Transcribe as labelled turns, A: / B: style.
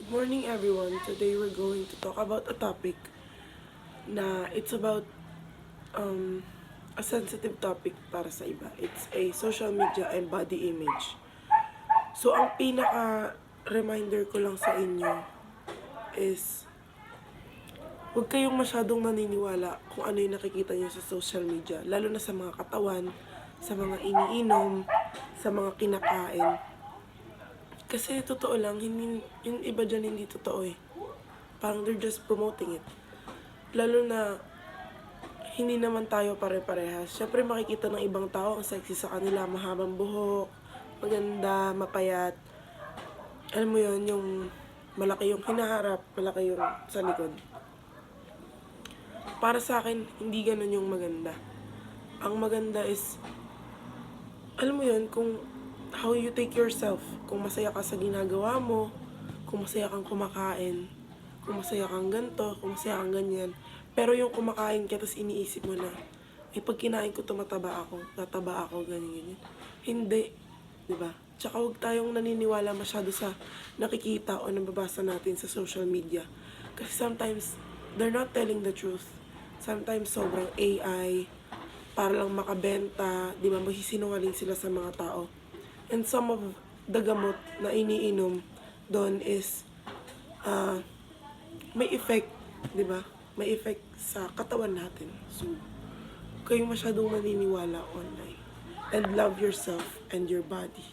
A: Good morning everyone. Today we're going to talk about a topic na it's about a sensitive topic para sa iba. It's a social media and body image. So ang pinaka-reminder ko lang sa inyo is huwag kayong masyadong naniniwala kung ano yung nakikita nyo sa social media. Lalo na sa mga katawan, sa mga iniinom, sa mga kinakain. Kasi totoo lang, yung iba dyan hindi totoo eh. Parang they're just promoting it. Lalo na hindi naman tayo pare-parehas. Siyempre makikita ng ibang tao ang sexy sa kanila, mahabang buhok, maganda, mapayat. Alam mo yon, yung malaki yung hinaharap, malaki yung sa likod. Para sa akin, hindi ganun yung maganda. Ang maganda is, alam mo yon, kung how you take yourself. Kung masaya ka sa ginagawa mo, kung masaya kang kumakain, kung masaya kang ganto, kung masaya kang ganyan. Pero yung kumakain ka, tapos iniisip mo na, pag kinain ko tumataba ako, tataba ako, ganyan. Hindi. Diba? Tsaka huwag tayong naniniwala masyado sa nakikita o nababasa natin sa social media. Kasi sometimes, they're not telling the truth. Sometimes, sobrang AI, para lang makabenta, di ba, magsisinungaling sila sa mga tao. And some of the gamot na iniinom doon is may effect, di ba? May effect sa katawan natin. So, kayong masyadong maniniwala online. And love yourself and your body.